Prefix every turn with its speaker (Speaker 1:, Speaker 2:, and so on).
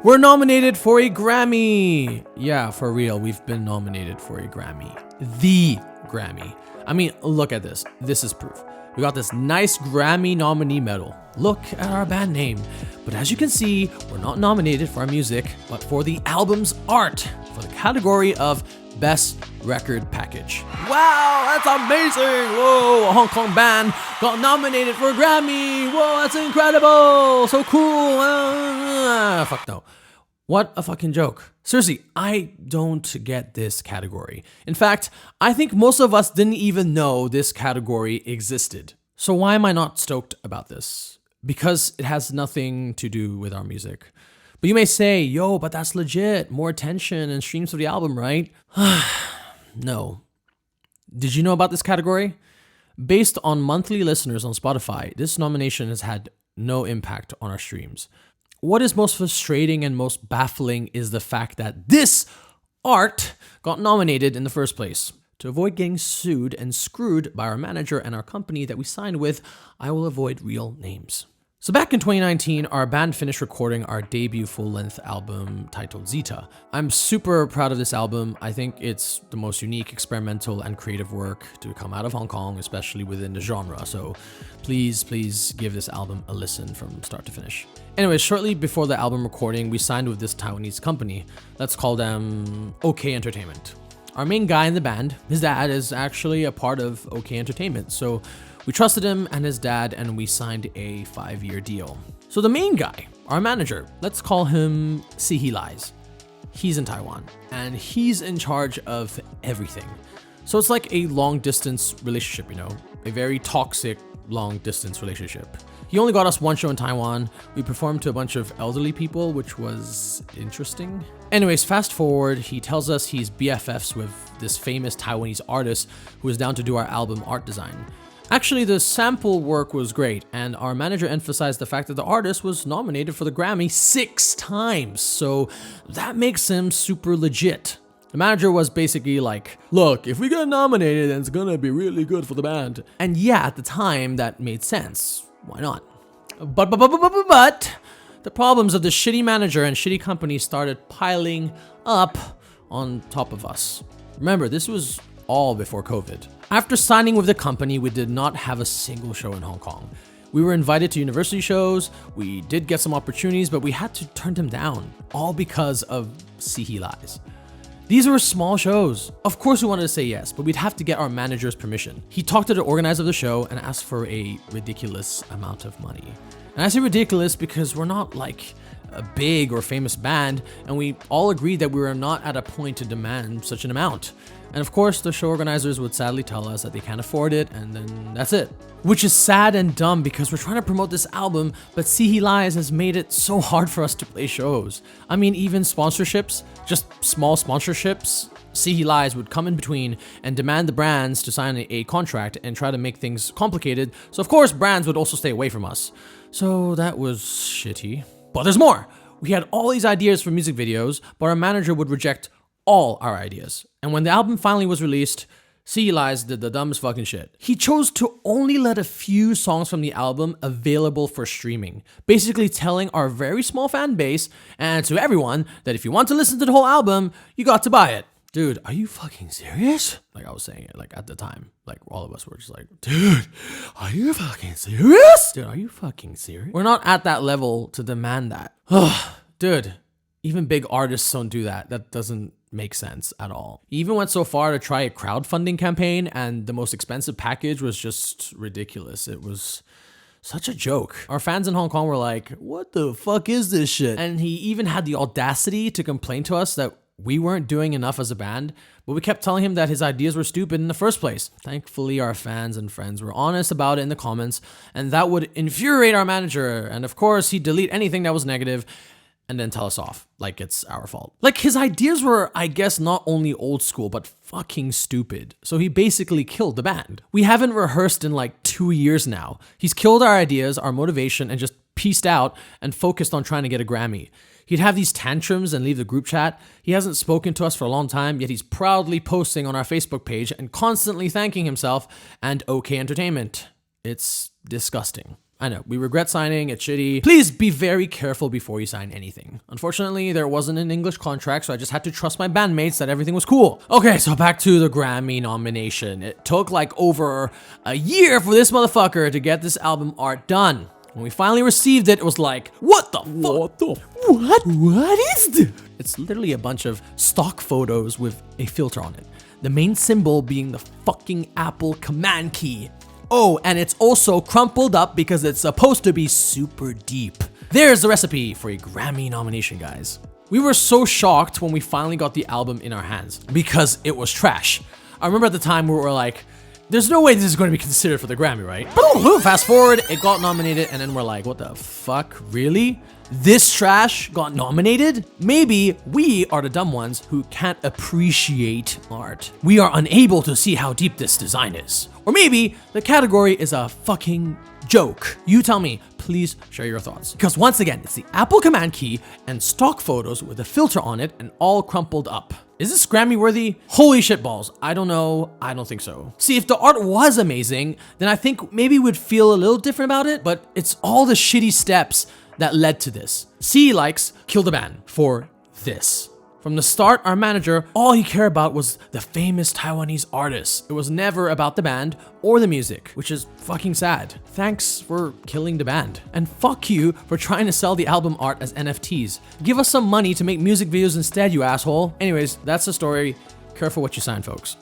Speaker 1: We're nominated for a Grammy. Yeah, for real, we've been nominated for a Grammy. The Grammy. I mean, look at this. This is proof. We got this nice Grammy nominee medal. Look at our band name. But as you can see, we're not nominated for our music, but for the album's art, for the category of Best Record Package. Wow, that's amazing! Whoa, a Hong Kong band got nominated for a Grammy! Whoa, that's incredible! So cool! Fuck no. What a fucking joke. Seriously, I don't get this category. In fact, I think most of us didn't even know this category existed. So why am I not stoked about this? Because it has nothing to do with our music. But you may say, yo, but that's legit. More attention and streams for the album, right? No. Did you know about this category? Based on monthly listeners on Spotify, this nomination has had no impact on our streams. What is most frustrating and most baffling is the fact that this art got nominated in the first place. To avoid getting sued and screwed by our manager and our company that we signed with, I will avoid real names. So back in 2019, our band finished recording our debut full-length album titled Zeta. I'm super proud of this album. I think it's the most unique, experimental, and creative work to come out of Hong Kong, especially within the genre. So please give this album a listen from start to finish. Anyways, shortly before the album recording, we signed with this Taiwanese company. Let's call them OK Entertainment. Our main guy in the band, his dad, is actually a part of OK Entertainment. So we trusted him and his dad, and we signed a 5-year deal. So the main guy, our manager, let's call him Sihi Lies. He's in Taiwan, and he's in charge of everything. So it's like a long-distance relationship, you know? A very toxic long-distance relationship. He only got us one show in Taiwan. We performed to a bunch of elderly people, which was interesting. Anyways, fast forward, he tells us he's BFFs with this famous Taiwanese artist who is down to do our album art design. Actually, the sample work was great, and our manager emphasized the fact that the artist was nominated for the Grammy 6 times, so that makes him super legit. The manager was basically like, look, if we get nominated, then it's gonna be really good for the band. And yeah, at the time, that made sense. Why not? But the problems of the shitty manager and shitty company started piling up on top of us. Remember, this was all before COVID. After signing with the company, we did not have a single show in Hong Kong. We were invited to university shows, we did get some opportunities, but we had to turn them down, all because of Sihi Lies. These were small shows. Of course we wanted to say yes, but we'd have to get our manager's permission. He talked to the organizer of the show and asked for a ridiculous amount of money. And I say ridiculous because we're not like a big or famous band, and we all agreed that we were not at a point to demand such an amount. And of course, the show organizers would sadly tell us that they can't afford it, and then that's it. Which is sad and dumb because we're trying to promote this album, but Sihi Lies has made it so hard for us to play shows. I mean, even sponsorships, just small sponsorships, Sihi Lies would come in between and demand the brands to sign a contract and try to make things complicated. So of course, brands would also stay away from us. So that was shitty. But there's more. We had all these ideas for music videos, but our manager would reject all our ideas. And when the album finally was released, Sihi Lies did the dumbest fucking shit. He chose to only let a few songs from the album available for streaming, basically telling our very small fan base and to everyone that if you want to listen to the whole album, you got to buy it. Dude, are you fucking serious? Like I was saying it, like at the time, like all of us were just like, dude, are you fucking serious? Dude, are you fucking serious? We're not at that level to demand that. Dude, even big artists don't do that. That doesn't make sense at all. He even went so far to try a crowdfunding campaign, and the most expensive package was just ridiculous. It was such a joke. Our fans in Hong Kong were like, what the fuck is this shit? And he even had the audacity to complain to us that we weren't doing enough as a band, but we kept telling him that his ideas were stupid in the first place. Thankfully, our fans and friends were honest about it in the comments, and that would infuriate our manager. And of course, he'd delete anything that was negative and then tell us off, like it's our fault. Like his ideas were, I guess, not only old school, but fucking stupid. So he basically killed the band. We haven't rehearsed in like 2 years now. He's killed our ideas, our motivation, and just pieced out and focused on trying to get a Grammy. He'd have these tantrums and leave the group chat. He hasn't spoken to us for a long time, yet he's proudly posting on our Facebook page and constantly thanking himself and OK Entertainment. It's disgusting. I know, we regret signing, it's shitty. Please be very careful before you sign anything. Unfortunately, there wasn't an English contract, so I just had to trust my bandmates that everything was cool. Okay, so back to the Grammy nomination. It took like over a year for this motherfucker to get this album art done. When we finally received it, it was like, what the fuck? What is this? It's literally a bunch of stock photos with a filter on it. The main symbol being the fucking Apple command key. Oh, and it's also crumpled up because it's supposed to be super deep. There's the recipe for a Grammy nomination, guys. We were so shocked when we finally got the album in our hands because it was trash. I remember at the time we were like, there's no way this is going to be considered for the Grammy, right? Fast forward, it got nominated, and then we're like, what the fuck, really? This trash got nominated? Maybe we are the dumb ones who can't appreciate art. We are unable to see how deep this design is. Or maybe the category is a fucking joke. You tell me, please share your thoughts. Because once again, it's the Apple command key and stock photos with a filter on it and all crumpled up. Is this Grammy worthy? Holy shit balls. I don't know. I don't think so. See, if the art was amazing, then I think maybe we'd feel a little different about it, but it's all the shitty steps that led to this. C likes kill the band for this. From the start, our manager, all he cared about was the famous Taiwanese artist. It was never about the band or the music, which is fucking sad. Thanks for killing the band. And fuck you for trying to sell the album art as NFTs. Give us some money to make music videos instead, you asshole. Anyways, that's the story. Careful what you sign, folks.